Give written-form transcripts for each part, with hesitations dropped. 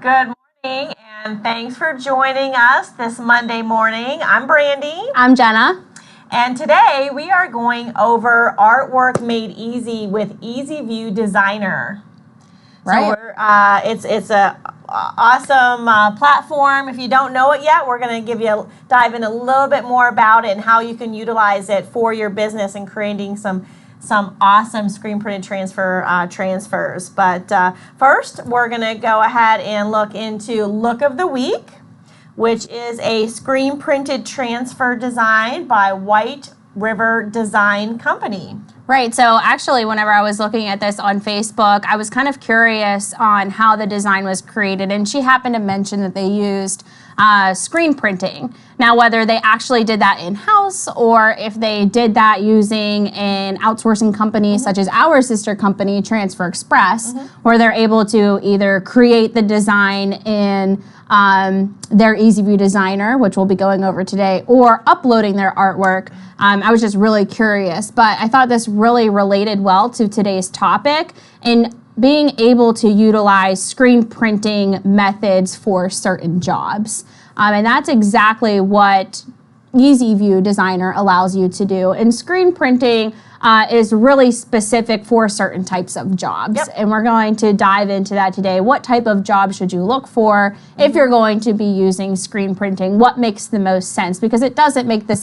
Good morning, and thanks for joining us this Monday morning. I'm Brandy. I'm Jenna. And today we are going over artwork made easy with Easyview Designer. Right. So it's a awesome platform. If you don't know it yet, we're going to dive in a little bit more about it and how you can utilize it for your business and creating some awesome screen printed transfers. But first, we're going to go ahead and look into Look of the Week, which is a screen printed transfer design by White River Design Company. Right. So actually, whenever I was looking at this on Facebook, I was kind of curious on how the design was created. And she happened to mention that they used screen printing. Now, whether they actually did that in-house or if they did that using an outsourcing company such as our sister company, Transfer Express, where they're able to either create the design in their Easyview Designer, which we'll be going over today, or uploading their artwork. I was just really curious, but I thought this really related well to today's topic and being able to utilize screen printing methods for certain jobs. And that's exactly what Easyview Designer allows you to do. And screen printing is really specific for certain types of jobs. Yep. And we're going to dive into that today. What type of job should you look for if you're going to be using screen printing? What makes the most sense? Because it doesn't make the most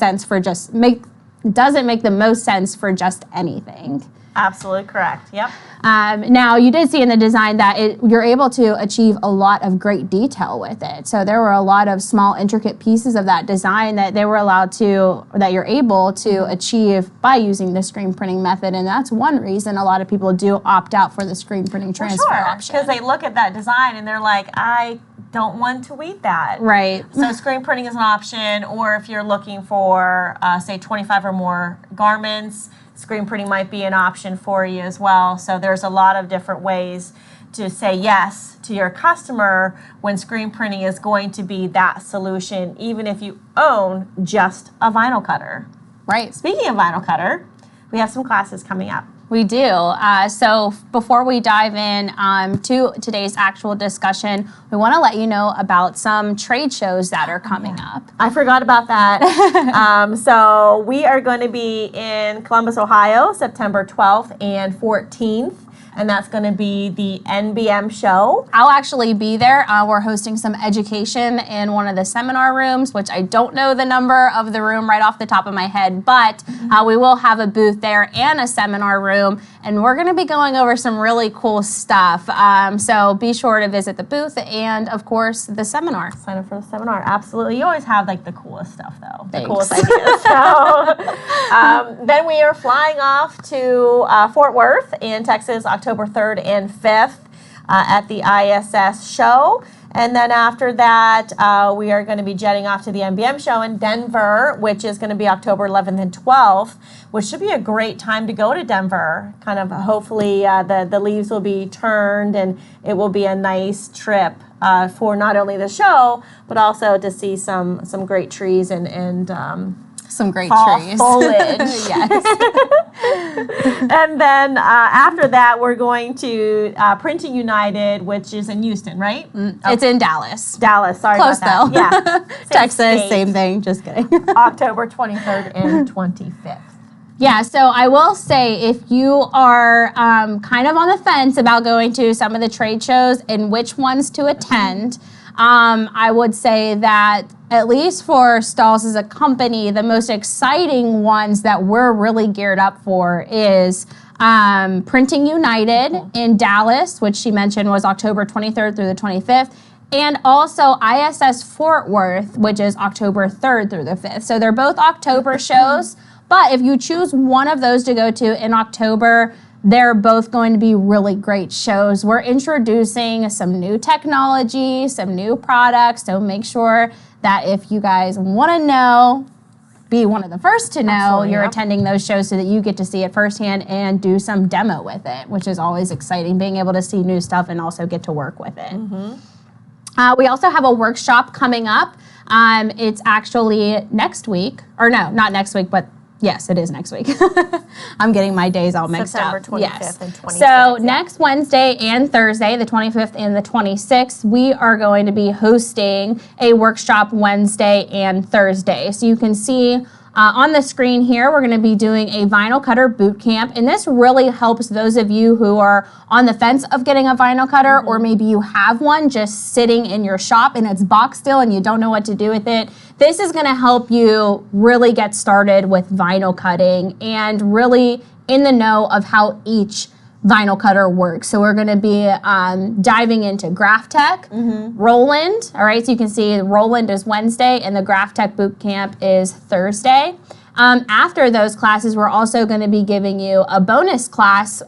sense for just anything. Absolutely correct. Yep. Now, you did see in the design that you're able to achieve a lot of great detail with it. So there were a lot of small, intricate pieces of that design that you're able to achieve by using the screen printing method. And that's one reason a lot of people do opt out for the screen printing transfer option. Because they look at that design and they're like, I don't want to weed that. Right. So screen printing is an option, or if you're looking for, say, 25 or more garments, screen printing might be an option for you as well. So there's a lot of different ways to say yes to your customer when screen printing is going to be that solution, even if you own just a vinyl cutter. Right. Speaking of vinyl cutter, we have some classes coming up. We do. So before we dive in to today's actual discussion, we want to let you know about some trade shows that are coming up. I forgot about that. So we are going to be in Columbus, Ohio, September 12th and 14th. And that's going to be the NBM show. I'll actually be there. We're hosting some education in one of the seminar rooms, which I don't know the number of the room right off the top of my head, but we will have a booth there and a seminar room, and we're going to be going over some really cool stuff. So be sure to visit the booth and, of course, the seminar. Sign up for the seminar. Absolutely. You always have like the coolest stuff, though. Thanks. The coolest ideas. So then we are flying off to Fort Worth in Texas, October 3rd and 5th at the ISS show. And then after that, we are going to be jetting off to the NBM show in Denver, which is going to be October 11th and 12th, which should be a great time to go to Denver. Kind of hopefully the leaves will be turned and it will be a nice trip for not only the show, but also to see some great trees and some great fall trees. Foliage. Yes. And then after that, we're going to Printing United, which is in Houston, right? It's in Dallas. Dallas, sorry Close about that. though. Yeah. Texas, state. same thing. Just kidding. October 23rd and 25th. Yeah, so I will say if you are kind of on the fence about going to some of the trade shows and which ones to attend, I would say that at least for Stahls as a company, the most exciting ones that we're really geared up for is Printing United in Dallas, which she mentioned was October 23rd through the 25th, and also ISS Fort Worth, which is October 3rd through the 5th. So they're both October shows, but if you choose one of those to go to in October, they're both going to be really great shows. We're introducing some new technology, some new products, so make sure that if you guys want to know, be one of the first to know. Absolutely, you're yeah. attending those shows so that you get to see it firsthand and do some demo with it, which is always exciting, being able to see new stuff and also get to work with it. We also have a workshop coming up. It's actually next week, or no, not next week, but Yes, it is next week. I'm getting my days all mixed September up. 25th Yes. and 26th. So next Wednesday and Thursday, the 25th and the 26th, we are going to be hosting a workshop Wednesday and Thursday. So you can see on the screen here, we're going to be doing a vinyl cutter boot camp, and this really helps those of you who are on the fence of getting a vinyl cutter, or maybe you have one just sitting in your shop and it's boxed still and you don't know what to do with it. This is going to help you really get started with vinyl cutting and really in the know of how each vinyl cutter works. So we're going to be diving into Graph Tech, Roland. All right, so you can see Roland is Wednesday and the Graph Tech Boot Camp is Thursday. After those classes, we're also going to be giving you a bonus class,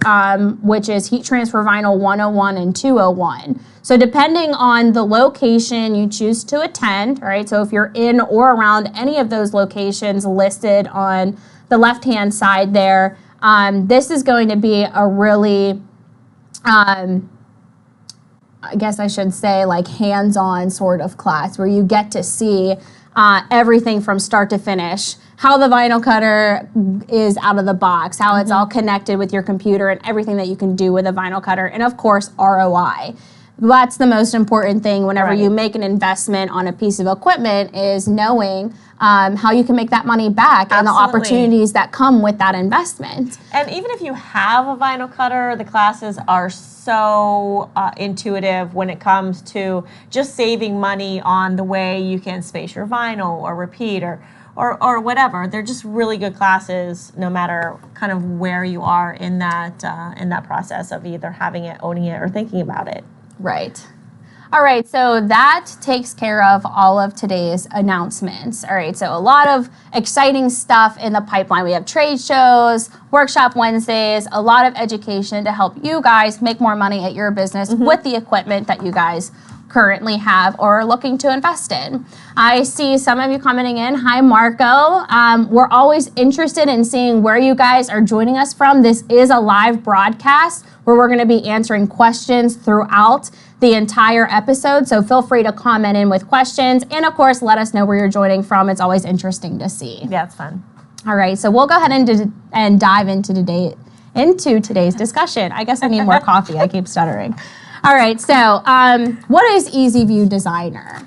which is Heat Transfer Vinyl 101 and 201. So depending on the location you choose to attend, all right, so if you're in or around any of those locations listed on the left-hand side there, this is going to be a really, I guess I should say, like hands-on sort of class where you get to see everything from start to finish, how the vinyl cutter is out of the box, how it's all connected with your computer and everything that you can do with a vinyl cutter, and of course, ROI. That's the most important thing whenever you make an investment on a piece of equipment is knowing how you can make that money back and the opportunities that come with that investment. And even if you have a vinyl cutter, the classes are so intuitive when it comes to just saving money on the way you can space your vinyl or repeat or whatever. They're just really good classes no matter kind of where you are in that process of either having it, owning it, or thinking about it. Right. All right, so that takes care of all of today's announcements. All right, so a lot of exciting stuff in the pipeline. We have trade shows, workshop Wednesdays, a lot of education to help you guys make more money at your business with the equipment that you guys currently have or are looking to invest in. I see some of you commenting in. Hi, Marco. We're always interested in seeing where you guys are joining us from. This is a live broadcast where we're going to be answering questions throughout the entire episode. So feel free to comment in with questions. And of course, let us know where you're joining from. It's always interesting to see. Yeah, it's fun. All right, so we'll go ahead and dive into today's discussion. I guess I need more coffee. I keep stuttering. All right, so what is Easyview Designer?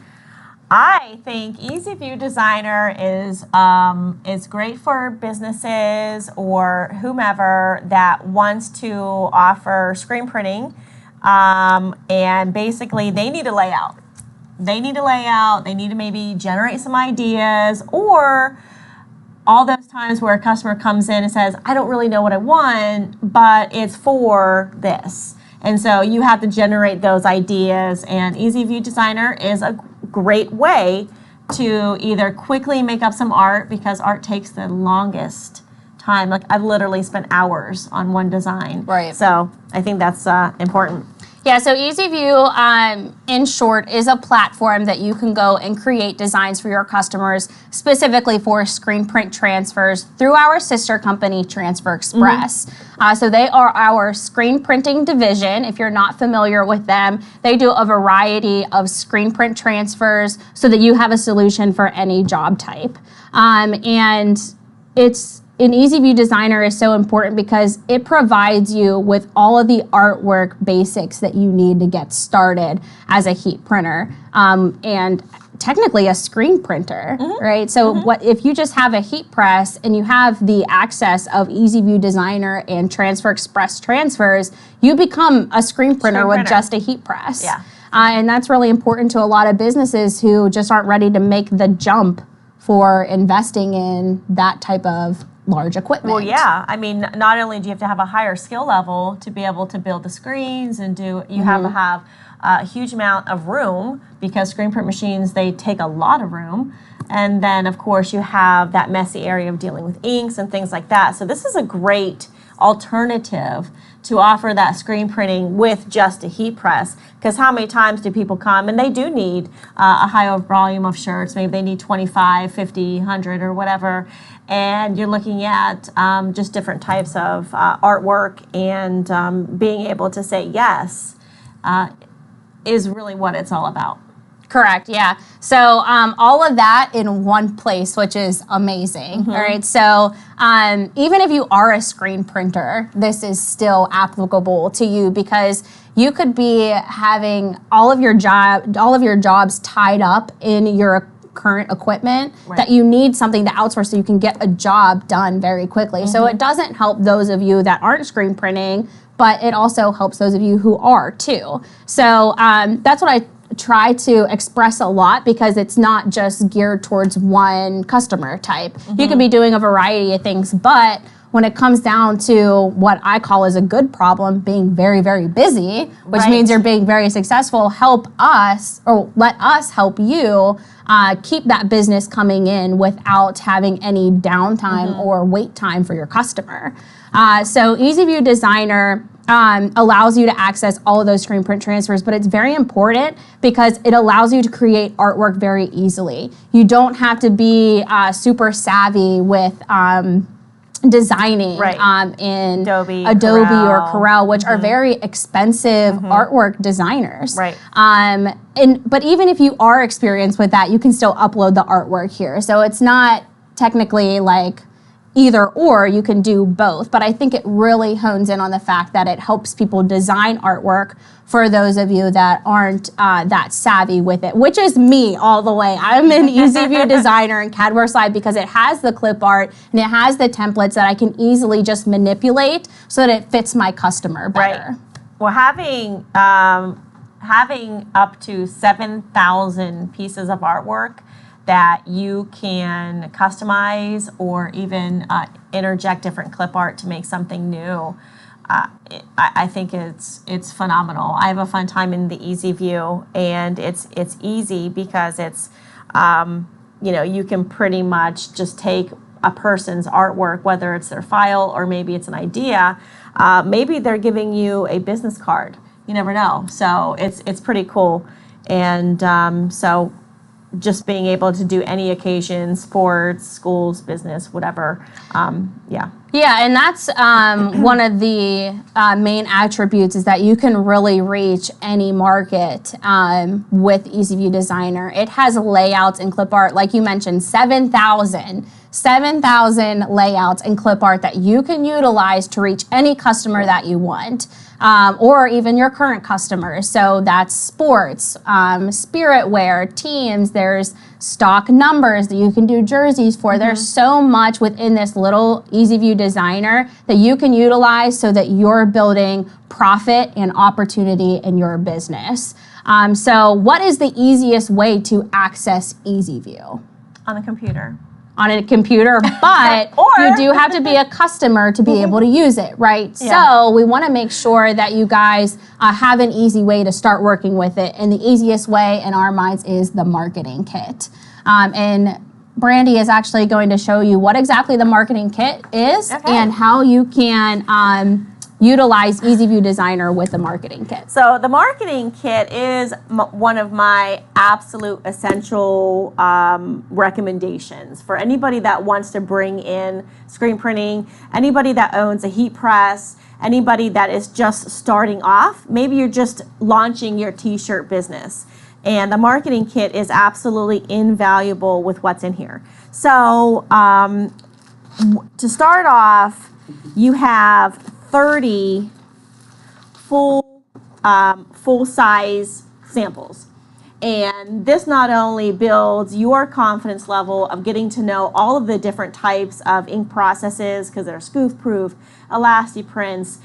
I think Easyview Designer is great for businesses or whomever that wants to offer screen printing, and basically they need a layout. They need to maybe generate some ideas, or all those times where a customer comes in and says, I don't really know what I want, but it's for this. And so you have to generate those ideas, and Easyview Designer is a great way to either quickly make up some art, because art takes the longest time. Like, I've literally spent hours on one design. Right. So I think that's important. Yeah, so Easyview, in short, is a platform that you can go and create designs for your customers, specifically for screen print transfers through our sister company, Transfer Express. So they are our screen printing division. If you're not familiar with them, they do a variety of screen print transfers so that you have a solution for any job type. And an Easyview Designer is so important because it provides you with all of the artwork basics that you need to get started as a heat printer, and technically a screen printer, right? So what if you just have a heat press and you have the access of Easyview Designer and Transfer Express transfers, you become a screen printer with just a heat press. Yeah. And that's really important to a lot of businesses who just aren't ready to make the jump for investing in that type of large equipment. Well, yeah. I mean, not only do you have to have a higher skill level to be able to build the screens and you have to have a huge amount of room, because screen print machines, they take a lot of room. And then, of course, you have that messy area of dealing with inks and things like that. So this is a great alternative to offer that screen printing with just a heat press. Because how many times do people come and they do need a higher volume of shirts? Maybe they need 25, 50, 100 or whatever. And you're looking at just different types of artwork, and being able to say yes is really what it's all about. Correct, yeah. So all of that in one place, which is amazing. All right, so even if you are a screen printer, this is still applicable to you because you could be having all of your jobs tied up in your current equipment that you need something to outsource so you can get a job done very quickly. So it doesn't help those of you that aren't screen printing, but it also helps those of you who are too. So that's what I try to express a lot because it's not just geared towards one customer type. You could be doing a variety of things, but when it comes down to what I call as a good problem, being very, very busy, which means you're being very successful, help us or let us help you keep that business coming in without having any downtime or wait time for your customer. So Easyview Designer allows you to access all of those screen print transfers, but it's very important because it allows you to create artwork very easily. You don't have to be super savvy with designing in Adobe or Corel, which are very expensive artwork designers. But even if you are experienced with that, you can still upload the artwork here. So it's not technically like either or, you can do both. But I think it really hones in on the fact that it helps people design artwork for those of you that aren't that savvy with it, which is me all the way. I'm an Easyview Designer and CAD Slide because it has the clip art and it has the templates that I can easily just manipulate so that it fits my customer better. Well, having up to 7,000 pieces of artwork that you can customize or even interject different clip art to make something new, I think it's phenomenal. I have a fun time in the Easyview, and it's easy because it's you can pretty much just take a person's artwork, whether it's their file or maybe it's an idea. Maybe they're giving you a business card. You never know. So it's pretty cool, and so just being able to do any occasion, sports, schools, business, whatever. Yeah, and that's one of the main attributes is that you can really reach any market with Easyview Designer. It has layouts and clip art, like you mentioned, 7,000 layouts and clip art that you can utilize to reach any customer that you want. Or even your current customers. So that's sports, spirit wear, teams, there's stock numbers that you can do jerseys for. There's so much within this little Easyview Designer that you can utilize so that you're building profit and opportunity in your business. So what is the easiest way to access Easyview? On a computer. On a computer, but you do have to be a customer to be able to use it, right? So we want to make sure that you guys have an easy way to start working with it. And the easiest way in our minds is the marketing kit. And Brandy is actually going to show you what exactly the marketing kit is and how you can utilize Easyview Designer with the marketing kit. So the marketing kit is one of my absolute essential recommendations for anybody that wants to bring in screen printing, anybody that owns a heat press, anybody that is just starting off. Maybe you're just launching your t-shirt business. And the marketing kit is absolutely invaluable with what's in here. So to start off, you have 30 full-size samples. And this not only builds your confidence level of getting to know all of the different types of ink processes, because they're scoof-proof, elasti-prints,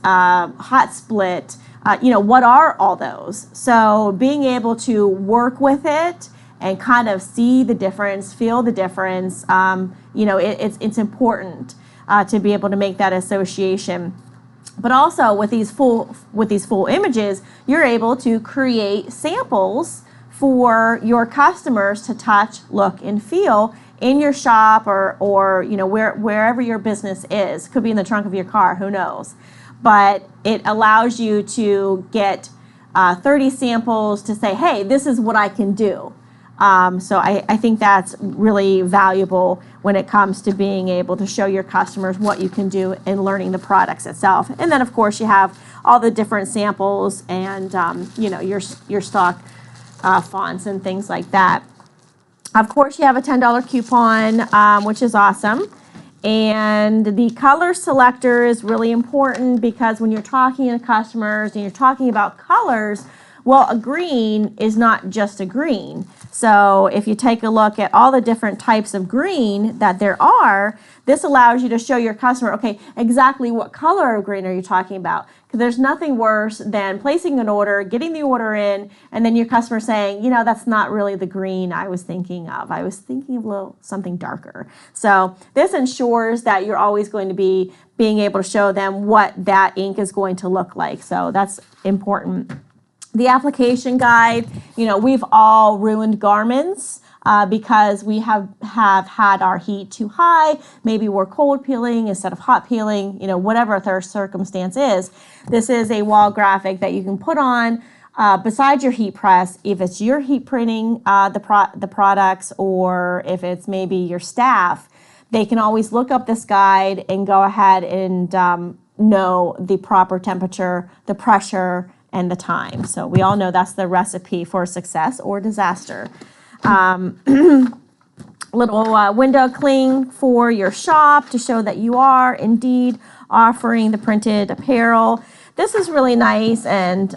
hot split, what are all those? So being able to work with it and kind of see the difference, feel the difference, it's important to be able to make that association. But also with these full images, you're able to create samples for your customers to touch, look, and feel in your shop or wherever your business is. Could be in the trunk of your car, who knows? But it allows you to get 30 samples to say, hey, this is what I can do. So I think that's really valuable when it comes to being able to show your customers what you can do in learning the products itself. And then, of course, you have all the different samples and your stock fonts and things like that. Of course, you have a $10 coupon, which is awesome. And the color selector is really important because when you're talking to customers and you're talking about colors, well, a green is not just a green. So if you take a look at all the different types of green that there are, this allows you to show your customer, okay, exactly what color of green are you talking about? Because there's nothing worse than placing an order, getting the order in, and then your customer saying, you know, that's not really the green I was thinking of. I was thinking of a little something darker. So this ensures that you're always going to be being able to show them what that ink is going to look like. So that's important. The application guide, you know, we've all ruined garments because we have had our heat too high. Maybe we're cold peeling instead of hot peeling, you know, whatever their circumstance is. This is a wall graphic that you can put on beside your heat press if it's your heat printing the products, or if it's maybe your staff. They can always look up this guide and go ahead and know the proper temperature, the pressure, and the time. So we all know that's the recipe for success or disaster. Little window cling for your shop to show that you are indeed offering the printed apparel. This is really nice, and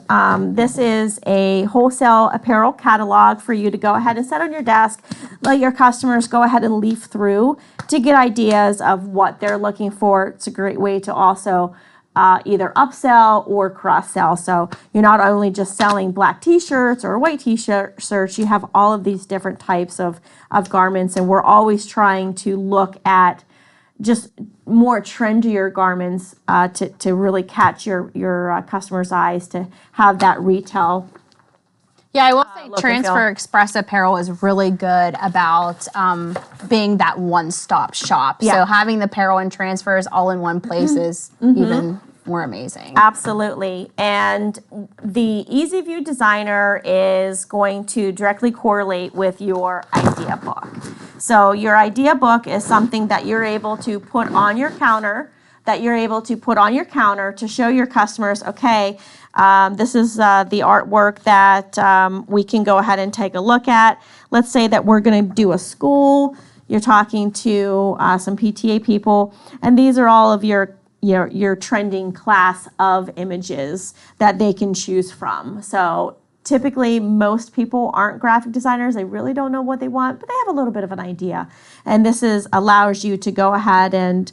this is a wholesale apparel catalog for you to go ahead and set on your desk. Let your customers go ahead and leaf through to get ideas of what they're looking for. It's a great way to also either upsell or cross-sell. So you're not only just selling black t-shirts or white t-shirts, you have all of these different types of garments, and we're always trying to look at just more trendier garments to really catch your customers' eyes, to have that retail. Yeah, I will say Transfer Express Apparel is really good about being that one-stop shop. Yeah. So having the apparel and transfers all in one place is even more amazing. Absolutely. And the Easyview Designer is going to directly correlate with your idea book. So your idea book is something that you're able to put on your counter, to show your customers, okay, this is the artwork that we can go ahead and take a look at. Let's say that we're going to do a school. You're talking to some PTA people, and these are all of your trending class of images that they can choose from. So typically, most people aren't graphic designers. They really don't know what they want, but they have a little bit of an idea. And this allows you to go ahead and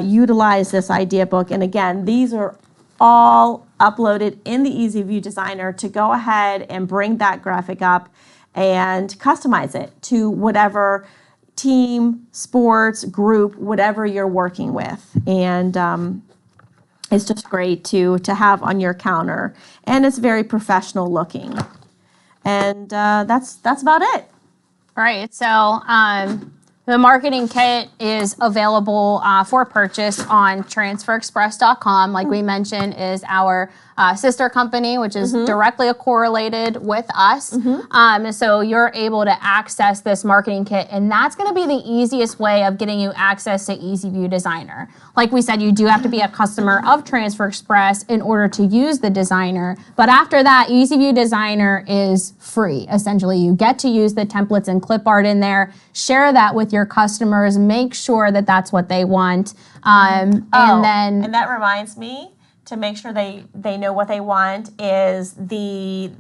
utilize this idea book. And again, these are all uploaded in the Easyview Designer to go ahead and bring that graphic up and customize it to whatever team, sports, group, whatever you're working with. And it's just great to have on your counter. And it's very professional looking. And that's about it. All right, so the marketing kit is available for purchase on transferexpress.com. Like we mentioned, is our sister company, which is directly correlated with us. So you're able to access this marketing kit, and that's going to be the easiest way of getting you access to Easyview Designer. Like we said, you do have to be a customer of Transfer Express in order to use the designer. But after that, Easyview Designer is free. Essentially, you get to use the templates and clip art in there, share that with your customers, make sure that that's what they want. And that reminds me, to make sure they know what they want, is the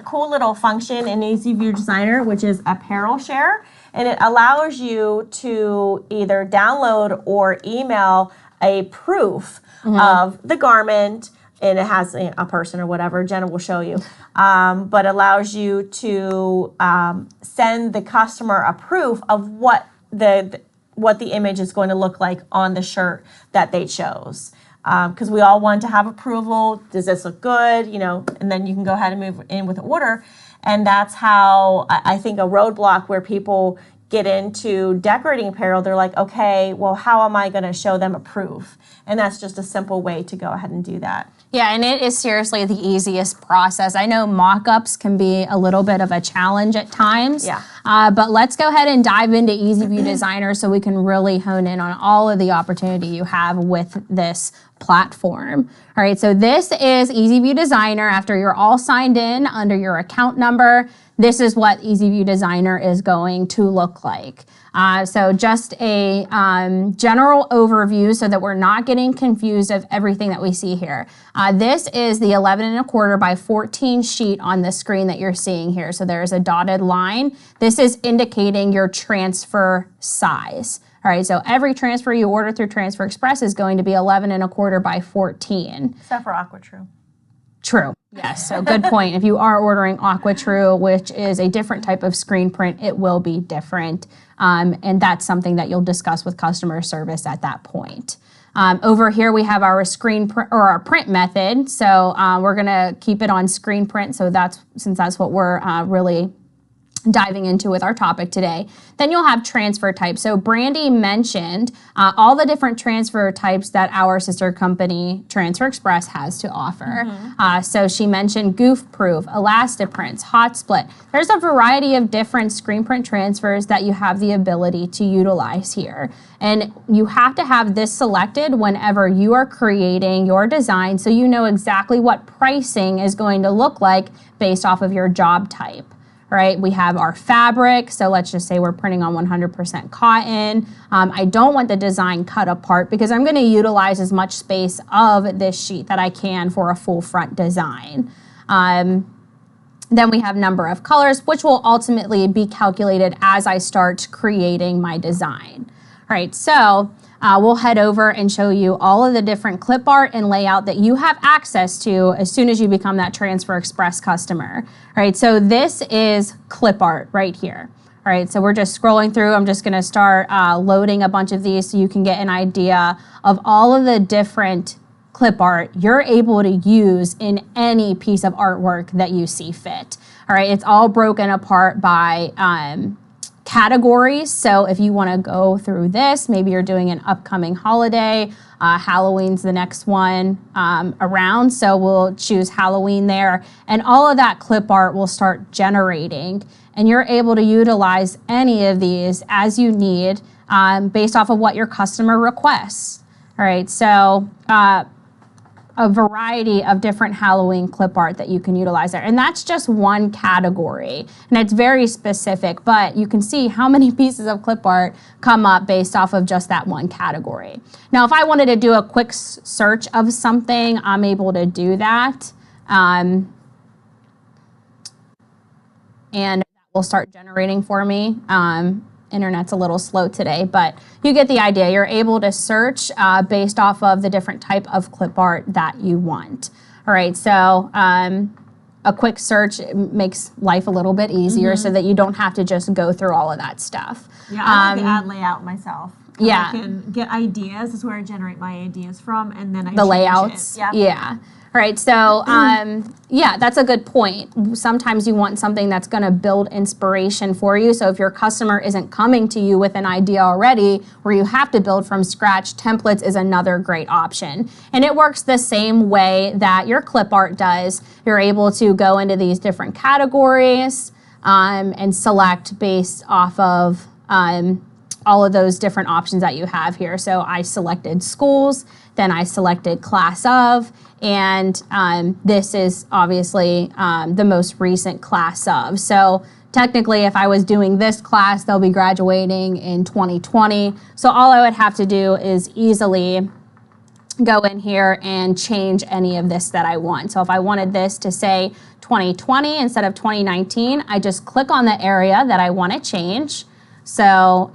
cool little function in Easyview Designer, which is apparel share, and it allows you to either download or email a proof of the garment, and it has a person or whatever. Jenna will show you, but allows you to send the customer a proof of what the image is going to look like on the shirt that they chose. Because we all want to have approval. Does this look good? You know, and then you can go ahead and move in with an order. And that's how I think a roadblock where people get into decorating apparel, they're like, okay, well, how am I going to show them a proof? And that's just a simple way to go ahead and do that. Yeah, and it is seriously the easiest process. I know mock-ups can be a little bit of a challenge at times. Yeah. But let's go ahead and dive into Easyview Designer so we can really hone in on all of the opportunity you have with this platform. All right, so this is Easyview Designer. After you're all signed in under your account number, this is what Easyview Designer is going to look like. So just a general overview so that we're not getting confused of everything that we see here. This is the 11.25 by 14 sheet on the screen that you're seeing here. So there's a dotted line. This is indicating your transfer size. All right, so every transfer you order through Transfer Express is going to be 11.25 by 14. Except for AquaTrue. True. Yes. So good point. If you are ordering AquaTrue, which is a different type of screen print, it will be different. And that's something that you'll discuss with customer service at that point. Over here we have our our print method. So we're going to keep it on screen print. So since that's what we're really diving into with our topic today. Then you'll have transfer types. So Brandy mentioned all the different transfer types that our sister company Transfer Express has to offer. So she mentioned goof proof, elastiprints, hot split. There's a variety of different screen print transfers that you have the ability to utilize here. And you have to have this selected whenever you are creating your design so you know exactly what pricing is going to look like based off of your job type. Right, we have our fabric, so let's just say we're printing on 100% cotton. I don't want the design cut apart because I'm going to utilize as much space of this sheet that I can for a full front design. Then we have number of colors, which will ultimately be calculated as I start creating my design. All right, so we'll head over and show you all of the different clip art and layout that you have access to as soon as you become that Transfer Express customer. All right, so this is clip art right here. All right, so we're just scrolling through. I'm just gonna start loading a bunch of these so you can get an idea of all of the different clip art you're able to use in any piece of artwork that you see fit. All right, it's all broken apart by categories. So if you want to go through this, maybe you're doing an upcoming holiday, Halloween's the next one around, so we'll choose Halloween there, and all of that clip art will start generating, and you're able to utilize any of these as you need based off of what your customer requests. All right, so a variety of different Halloween clip art that you can utilize there. And that's just one category. And it's very specific, but you can see how many pieces of clip art come up based off of just that one category. Now, if I wanted to do a quick search of something, I'm able to do that. And that will start generating for me. Internet's a little slow today, but you get the idea. You're able to search based off of the different type of clip art that you want. All right, so a quick search makes life a little bit easier so that you don't have to just go through all of that stuff. Yeah, I like the ad layout myself. Yeah. I can get ideas. This is where I generate my ideas from, and then I the layouts. It. Yeah. All right, so yeah, that's a good point. Sometimes you want something that's going to build inspiration for you. So if your customer isn't coming to you with an idea already where you have to build from scratch, templates is another great option. And it works the same way that your clip art does. You're able to go into these different categories and select based off of all of those different options that you have here. So I selected schools, then I selected class of, and this is obviously the most recent class of. So technically, if I was doing this class, they'll be graduating in 2020. So all I would have to do is easily go in here and change any of this that I want. So if I wanted this to say 2020 instead of 2019, I just click on the area that I want to change. So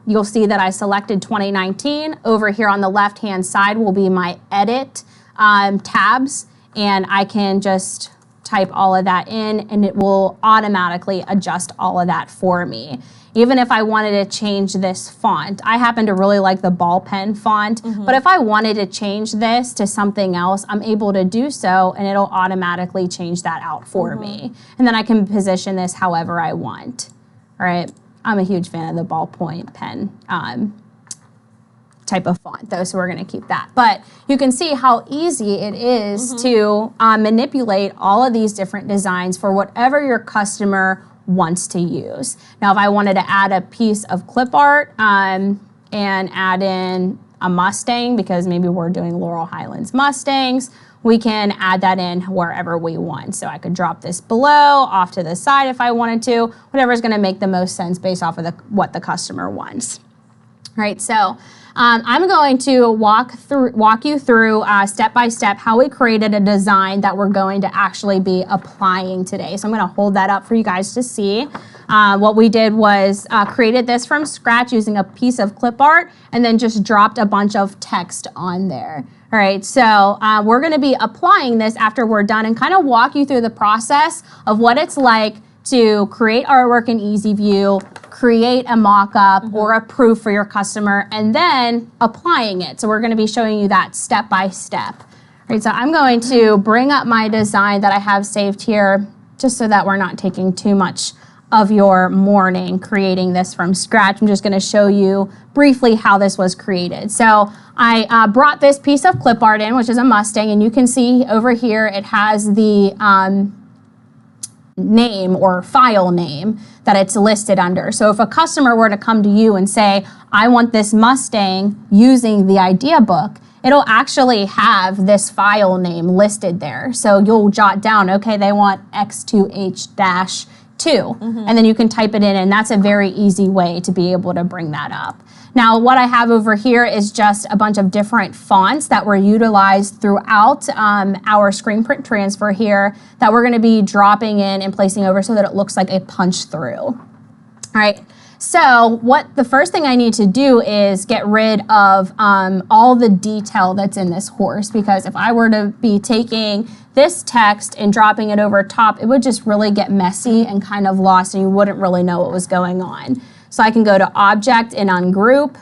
you'll see that I selected 2019. Over here on the left-hand side will be my edit tabs, and I can just type all of that in, and it will automatically adjust all of that for me. Even if I wanted to change this font, I happen to really like the ball pen font, but if I wanted to change this to something else, I'm able to do so, and it'll automatically change that out for me. And then I can position this however I want. All right, I'm a huge fan of the ballpoint pen type of font though, so we're going to keep that. But you can see how easy it is to manipulate all of these different designs for whatever your customer wants to use. Now, if I wanted to add a piece of clip art and add in a Mustang, because maybe we're doing Laurel Highlands Mustangs, we can add that in wherever we want. So I could drop this below, off to the side if I wanted to, whatever is going to make the most sense based off of what the customer wants. All right, so I'm going to walk you through step by step how we created a design that we're going to actually be applying today. So I'm going to hold that up for you guys to see. What we did was created this from scratch using a piece of clip art and then just dropped a bunch of text on there. All right, so we're going to be applying this after we're done and kind of walk you through the process of what it's like to create artwork in Easyview, create a mock-up or a proof for your customer, and then applying it. So we're going to be showing you that step by step. All right, so I'm going to bring up my design that I have saved here just so that we're not taking too much of your morning creating this from scratch. I'm just going to show you briefly how this was created. So I brought this piece of clip art in, which is a Mustang, and you can see over here it has the name or file name that it's listed under. So if a customer were to come to you and say, I want this Mustang using the idea book, it'll actually have this file name listed there. So you'll jot down, okay, they want X2H-2, and then you can type it in, and that's a very easy way to be able to bring that up. Now, what I have over here is just a bunch of different fonts that were utilized throughout our screen print transfer here that we're going to be dropping in and placing over so that it looks like a punch through. All right. So the first thing I need to do is get rid of all the detail that's in this horse, because if I were to be taking this text and dropping it over top, it would just really get messy and kind of lost, and you wouldn't really know what was going on. So I can go to Object and Ungroup,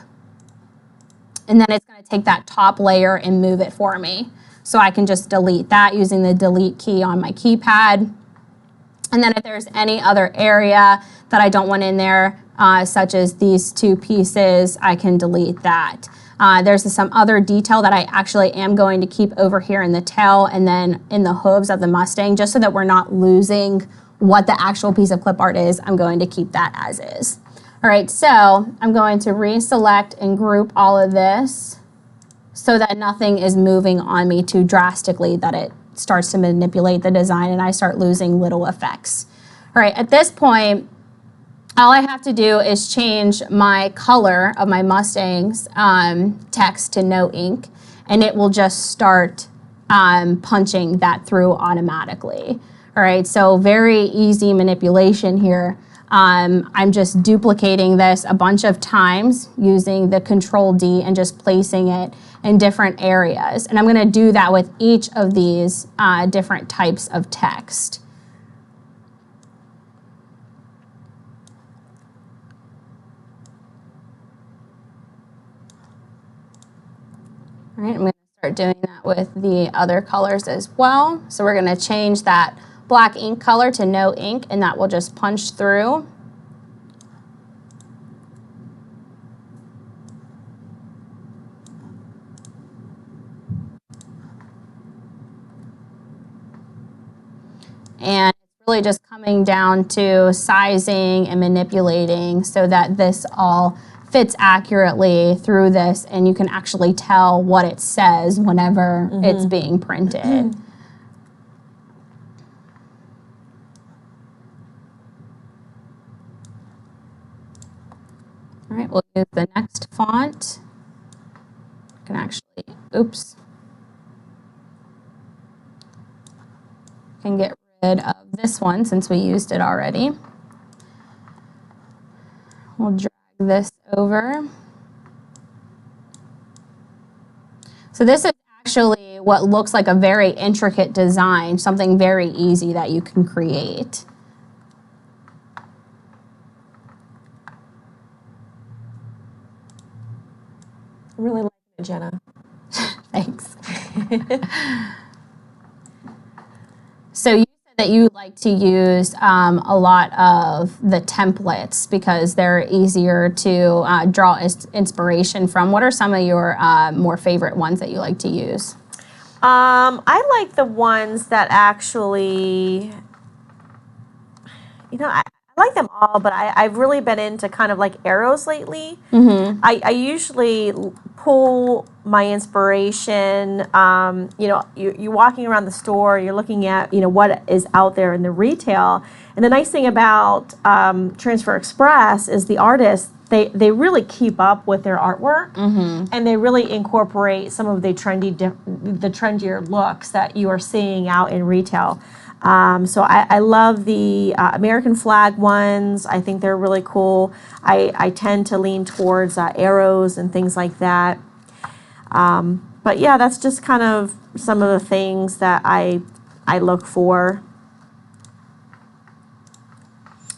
and then it's going to take that top layer and move it for me. So I can just delete that using the delete key on my keypad. And then if there's any other area that I don't want in there, such as these two pieces, I can delete that. There's some other detail that I actually am going to keep over here in the tail and then in the hooves of the Mustang, just so that we're not losing what the actual piece of clip art is. I'm going to keep that as is. All right, so I'm going to reselect and group all of this so that nothing is moving on me too drastically that it starts to manipulate the design and I start losing little effects. All right, at this point, all I have to do is change my color of my Mustang's text to no ink, and it will just start punching that through automatically. All right, so very easy manipulation here. I'm just duplicating this a bunch of times using the Control-D and just placing it in different areas. And I'm going to do that with each of these different types of text. All right, I'm going to start doing that with the other colors as well. So we're going to change that black ink color to no ink, and that will just punch through. And it's really just coming down to sizing and manipulating so that this all fits accurately through this, and you can actually tell what it says whenever it's being printed. All right, we'll use the next font. I can actually, oops. Can get rid of this one since we used it already. We'll drag this over. So this is actually what looks like a very intricate design, something very easy that you can create. I really like it, Jenna. Thanks. So you said that you like to use a lot of the templates because they're easier to draw inspiration from. What are some of your more favorite ones that you like to use? I like the ones that actually, I I like them all, but I've really been into kind of like arrows lately. I usually pull my inspiration. You're walking around the store, you're looking at, what is out there in the retail. And the nice thing about Transfer Express is the artists, they really keep up with their artwork, and they really incorporate some of the trendier looks that you are seeing out in retail. So I love the American flag ones. I think they're really cool. I tend to lean towards arrows and things like that. But yeah, that's just kind of some of the things that I look for.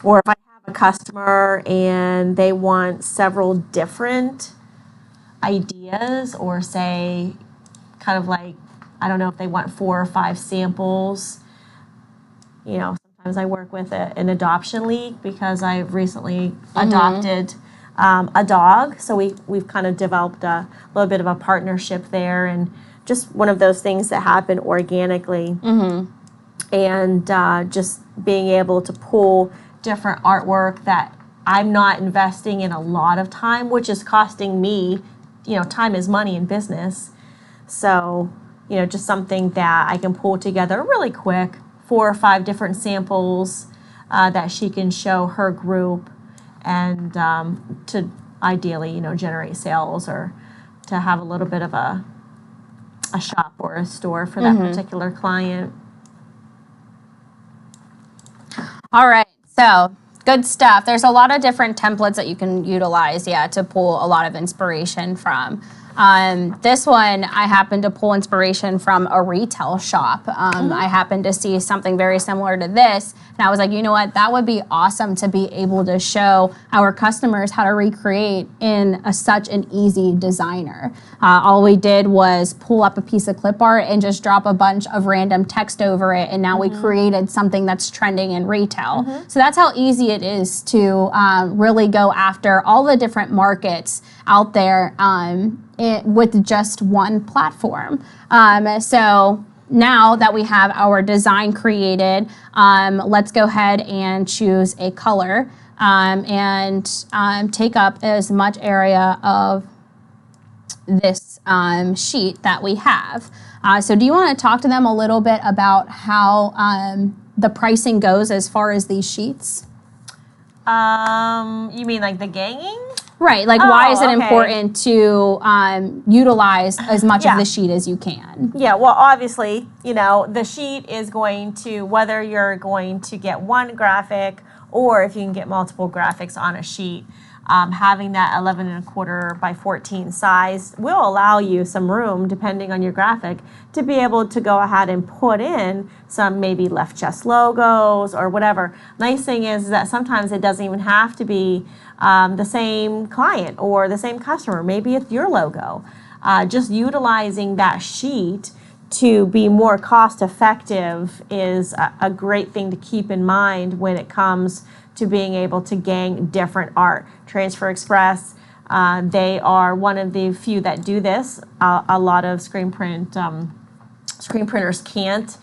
Or if I have a customer and they want several different ideas, or say kind of like, I don't know if they want 4 or 5 samples. Sometimes I work with an adoption league because I've recently adopted a dog. So we've kind of developed a little bit of a partnership there, and just one of those things that happen organically. And just being able to pull different artwork that I'm not investing in a lot of time, which is costing me, time is money in business. So, just something that I can pull together really quick, 4 or 5 different samples that she can show her group, and to ideally, generate sales, or to have a little bit of a shop or a store for that particular client. All right, so good stuff. There's a lot of different templates that you can utilize, to pull a lot of inspiration from. This one, I happened to pull inspiration from a retail shop. I happened to see something very similar to this, and I was like, you know what, that would be awesome to be able to show our customers how to recreate in such an easy designer. All we did was pull up a piece of clip art and just drop a bunch of random text over it, and now we created something that's trending in retail. So that's how easy it is to really go after all the different markets out there with just one platform. So now that we have our design created, let's go ahead and choose a color and take up as much area of this sheet that we have. So do you want to talk to them a little bit about how the pricing goes as far as these sheets? You mean like the ganging? Right, like why is it important to utilize as much of the sheet as you can? Yeah, well, obviously, the sheet is going to, whether you're going to get one graphic or if you can get multiple graphics on a sheet, having that 11.25 by 14 size will allow you some room, depending on your graphic, to be able to go ahead and put in some maybe left chest logos or whatever. Nice thing is that sometimes it doesn't even have to be the same client or the same customer. Maybe it's your logo. Just utilizing that sheet to be more cost effective is a great thing to keep in mind when it comes to being able to gang different art. Transfer Express, they are one of the few that do this. A lot of screen printers can't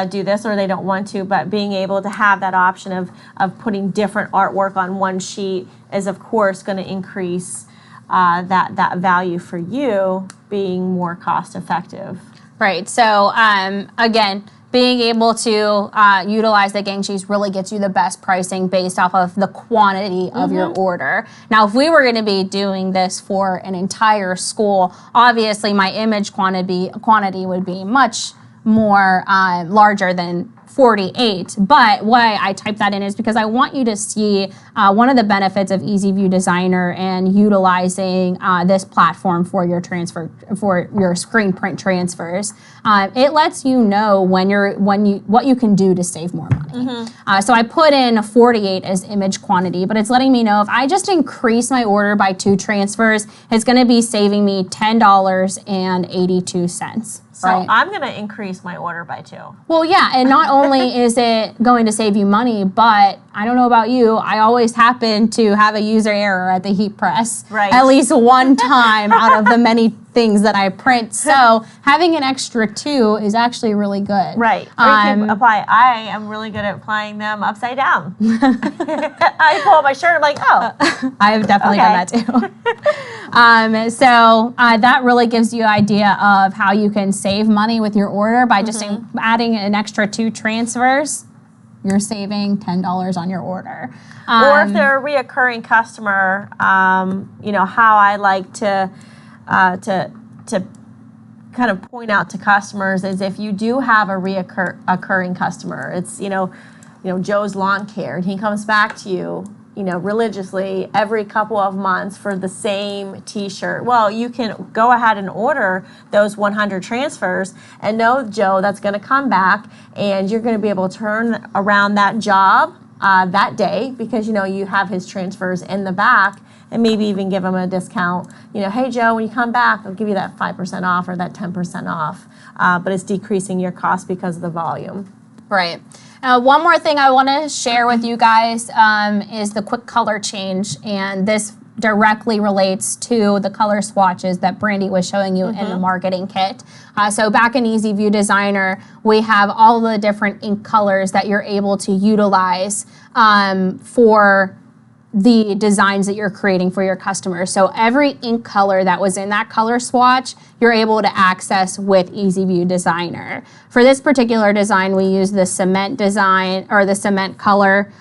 do this, or they don't want to, but being able to have that option of putting different artwork on one sheet is of course going to increase that value for you, being more cost effective. Right, so again, being able to utilize the gang sheets really gets you the best pricing based off of the quantity of your order. Now, if we were going to be doing this for an entire school, obviously my image quantity would be much more larger than 48, but why I type that in is because I want you to see one of the benefits of Easyview Designer and utilizing this platform for your screen print transfers. It lets you know what you can do to save more money. So I put in 48 as image quantity, but it's letting me know if I just increase my order by 2 transfers, it's going to be saving me $10.82. So I'm going to increase my order by 2. Well, yeah, and not only is it going to save you money, but I don't know about you, I always happen to have a user error at the heat press. Right. At least one time out of the many things that I print. So having an extra 2 is actually really good. Right. Or you can apply. I am really good at applying them upside down. I pull up my shirt. I'm like, oh. I've definitely done that too. So that really gives you an idea of how you can save money with your order by just adding an extra 2 transfers. You're saving $10 on your order. Or if they're a reoccurring customer, you know, how I like to kind of point out to customers is if you do have a reoccurring customer, it's, you know, Joe's Lawn Care, and he comes back to you, you know, religiously every couple of months for the same t-shirt. Well, you can go ahead and order those 100 transfers and know, Joe, that's going to come back, and you're going to be able to turn around that job that day because, you know, you have his transfers in the back, and maybe even give him a discount. You know, hey, Joe, when you come back, I'll give you that 5% off or that 10% off. But it's decreasing your cost because of the volume. Right. One more thing I want to share with you guys is the quick color change. And this directly relates to the color swatches that Brandy was showing you in the marketing kit. So back in Easyview Designer, we have all the different ink colors that you're able to utilize for the designs that you're creating for your customers. So every ink color that was in that color swatch, you're able to access with Easyview Designer. For this particular design, we use the cement design or the cement color.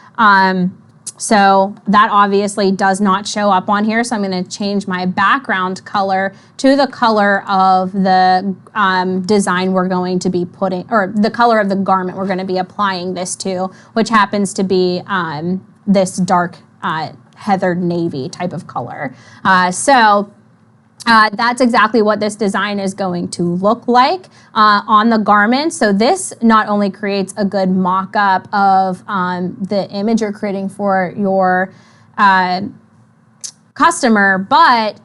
So that obviously does not show up on here. So I'm going to change my background color to the color of the design we're going to be putting, or the color of the garment we're going to be applying this to, which happens to be this dark heathered navy type of color. So that's exactly what this design is going to look like on the garment. So this not only creates a good mock-up of the image you're creating for your customer, but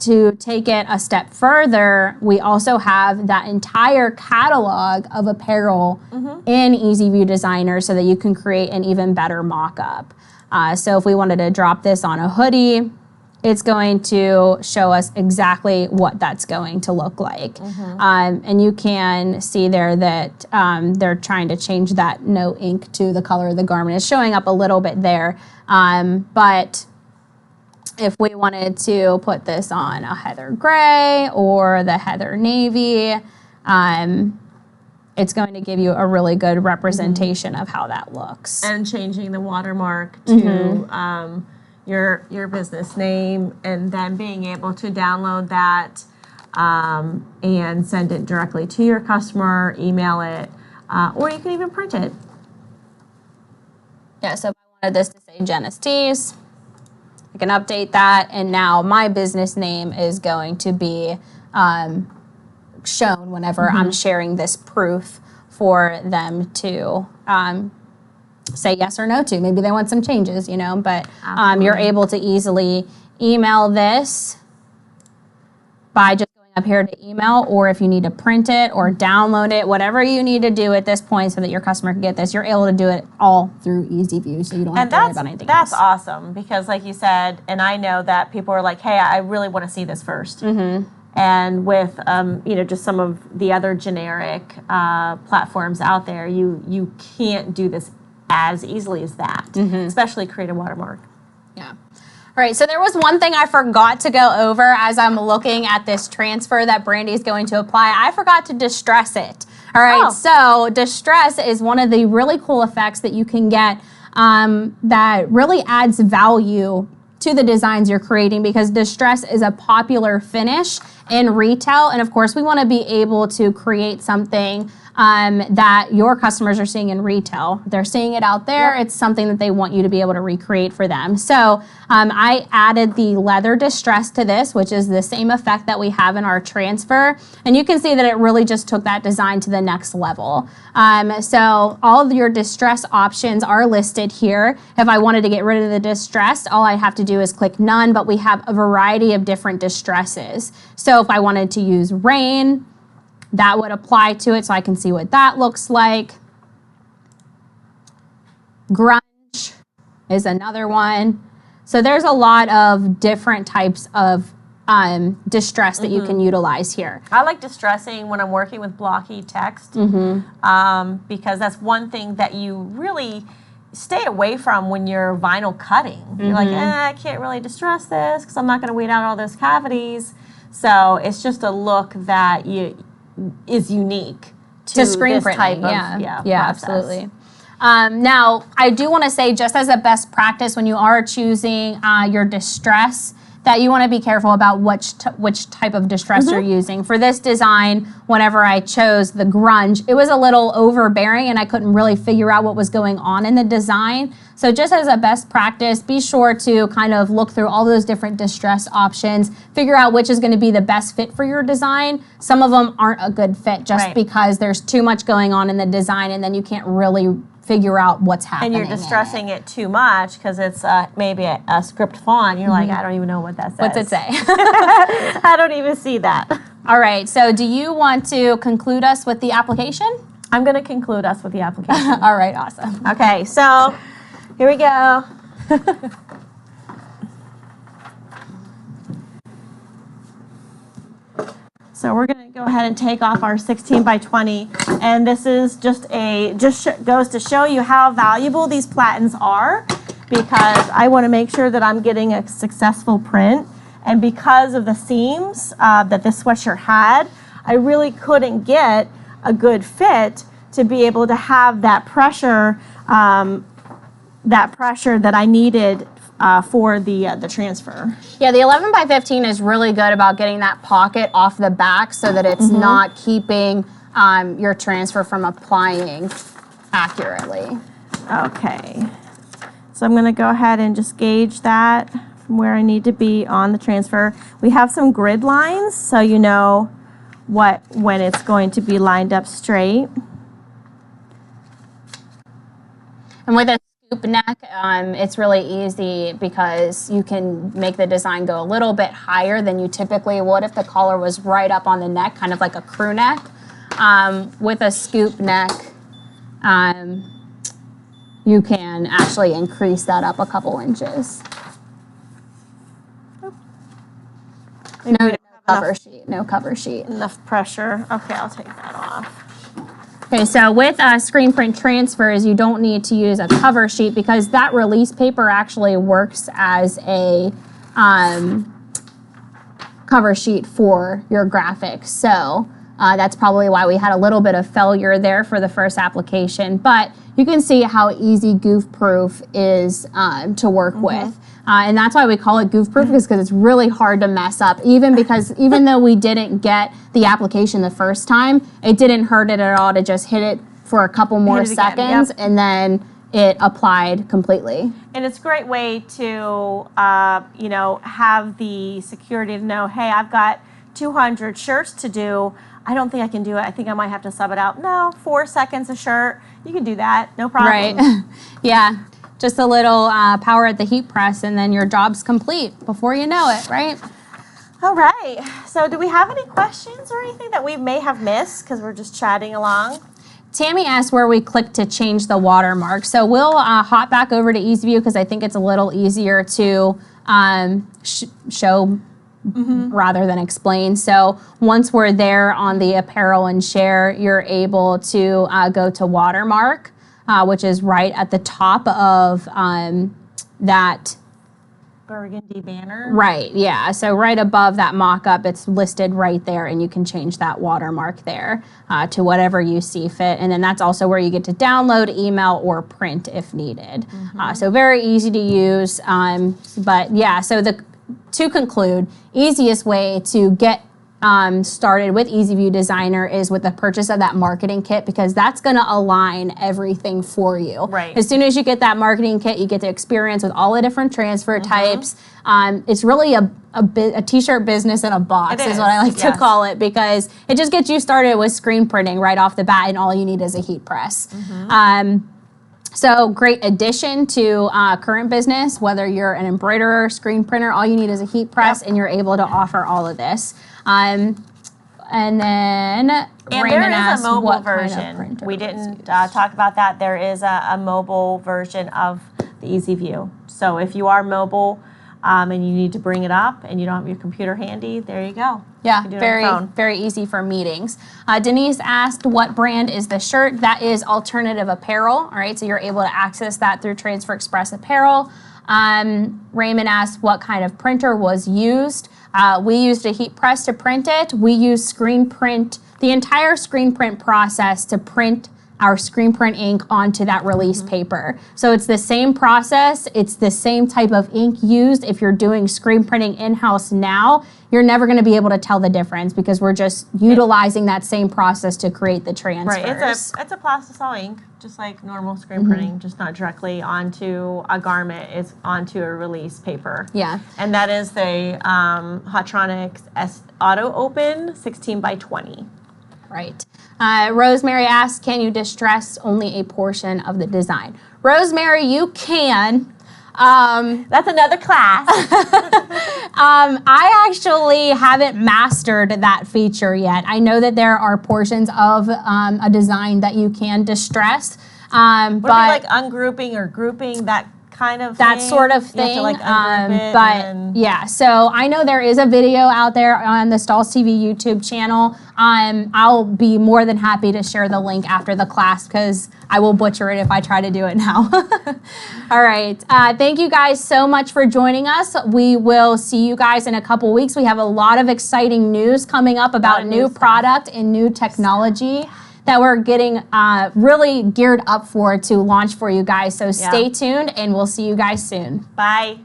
to take it a step further, we also have that entire catalog of apparel in Easyview Designer so that you can create an even better mock-up. So if we wanted to drop this on a hoodie, it's going to show us exactly what that's going to look like. And you can see there that they're trying to change that no ink to the color of the garment. It's showing up a little bit there. But if we wanted to put this on a heather gray or the heather navy, it's going to give you a really good representation of how that looks. And changing the watermark to your business name, and then being able to download that and send it directly to your customer, email it, or you can even print it. Yeah, so if I wanted this to say Jenna's Tees, I can update that, and now my business name is going to be shown whenever I'm sharing this proof for them to say yes or no to. Maybe they want some changes, you know, but you're able to easily email this by just going up here to email, or if you need to print it or download it, whatever you need to do at this point so that your customer can get this, you're able to do it all through Easyview, so you don't have to worry about anything else. That's awesome, because like you said, and I know that people are like, hey, I really want to see this first. And with you know, just some of the other generic platforms out there, you can't do this as easily as that, especially create a watermark. Yeah. All right, so there was one thing I forgot to go over as I'm looking at this transfer that Brandy is going to apply. I forgot to distress it. All right, so distress is one of the really cool effects that you can get that really adds value to the designs you're creating, because distress is a popular finish in retail. And of course, we want to be able to create something that your customers are seeing in retail. They're seeing it out there. It's something that they want you to be able to recreate for them. So I added the leather distress to this, which is the same effect that we have in our transfer. And you can see that it really just took that design to the next level. So all of your distress options are listed here. If I wanted to get rid of the distress, all I have to do is click none, but we have a variety of different distresses. So if I wanted to use rain, that would apply to it, so I can see what that looks like. Grunge is another one. So there's a lot of different types of distress that you can utilize here. I like distressing when I'm working with blocky text because that's one thing that you really stay away from when you're vinyl cutting. You're like, I can't really distress this because I'm not going to weed out all those cavities. So it's just a look that is unique to screen this printing. type of Yeah, process. absolutely. Now, I do want to say, just as a best practice, when you are choosing your distress, that you want to be careful about which type of distress you're using. For this design, whenever I chose the grunge, it was a little overbearing and I couldn't really figure out what was going on in the design. So just as a best practice, be sure to kind of look through all those different distress options, figure out which is going to be the best fit for your design. Some of them aren't a good fit just because there's too much going on in the design and then you can't really figure out what's happening. And you're distressing it too much because it's maybe a script font. You're like, I don't even know what that says. What's it say? I don't even see that. All right, so do you want to conclude us with the application? I'm going to conclude us with the application. All right, awesome. Okay, so here we go. So we're going to go ahead and take off our 16 by 20, and this is just goes to show you how valuable these platens are, because I want to make sure that I'm getting a successful print, and because of the seams that this sweatshirt had, I really couldn't get a good fit to be able to have that pressure that I needed for the transfer. Yeah, the 11 by 15 is really good about getting that pocket off the back so that it's not keeping your transfer from applying accurately. Okay, so I'm going to go ahead and just gauge that from where I need to be on the transfer. We have some grid lines, so you know when it's going to be lined up straight. And with a scoop neck, it's really easy because you can make the design go a little bit higher than you typically would if the collar was right up on the neck, kind of like a crew neck. With a scoop neck, you can actually increase that up a couple inches. No cover sheet. Enough pressure. Okay, I'll take that off. Okay, so with screen print transfers, you don't need to use a cover sheet because that release paper actually works as a cover sheet for your graphics. So that's probably why we had a little bit of failure there for the first application. But you can see how easy goof-proof is to work with. And that's why we call it goof-proof, because it's really hard to mess up. Even though we didn't get the application the first time, it didn't hurt it at all to just hit it for a couple more seconds and then it applied completely. And it's a great way to, have the security to know, hey, I've got 200 shirts to do. I don't think I can do it. I think I might have to sub it out. No, 4 seconds a shirt. You can do that. No problem. Right. Yeah. Just a little power at the heat press and then your job's complete before you know it, right? All right. So do we have any questions or anything that we may have missed because we're just chatting along? Tammy asked where we click to change the watermark. So we'll hop back over to Easyview because I think it's a little easier to show rather than explain. So once we're there on the apparel and share, you're able to go to watermark, which is right at the top of that burgundy banner. Right, yeah. So right above that mock-up, it's listed right there, and you can change that watermark there to whatever you see fit. And then that's also where you get to download, email, or print if needed. So very easy to use. But yeah, so to conclude, easiest way to get started with Easyview Designer is with the purchase of that marketing kit, because that's going to align everything for you. Right. As soon as you get that marketing kit, you get to experience with all the different transfer types. It's really a t-shirt business in a box is what I like to call it, because it just gets you started with screen printing right off the bat, and all you need is a heat press. So great addition to current business, whether you're an embroiderer, screen printer, all you need is a heat press, and you're able to offer all of this. And then Raymond there is a mobile version. Kind of printer we didn't talk about that. There is a mobile version of the Easyview. So if you are mobile, and you need to bring it up and you don't have your computer handy, there you go. Yeah, You can do it on your phone. very easy for meetings. Denise asked, what brand is the shirt? That is Alternative Apparel. All right, so you're able to access that through Transfer Express Apparel. Raymond asked what kind of printer was used. We used a heat press to print it. We used screen print, the entire screen print process to print our screen print ink onto that release paper. So it's the same process. It's the same type of ink used. If you're doing screen printing in-house now, you're never going to be able to tell the difference because we're just utilizing that same process to create the transfers. Right, it's a plastisol ink, just like normal screen printing, just not directly onto a garment, it's onto a release paper. Yeah. And that is the Hotronics Auto Open 16 by 20. Right. Rosemary asks, can you distress only a portion of the design? Rosemary, you can. That's another class. I actually haven't mastered that feature yet. I know that there are portions of a design that you can distress. Would it be like ungrouping or grouping, that kind of that thing? sort of You thing. have to like ungroup it But yeah, so I know there is a video out there on the Stahls TV YouTube channel. I'll be more than happy to share the link after the class because I will butcher it if I try to do it now. All right. Thank you guys so much for joining us. We will see you guys in a couple weeks. We have a lot of exciting news coming up about new product and new technology that we're getting really geared up for to launch for you guys. So stay tuned and we'll see you guys soon. Bye.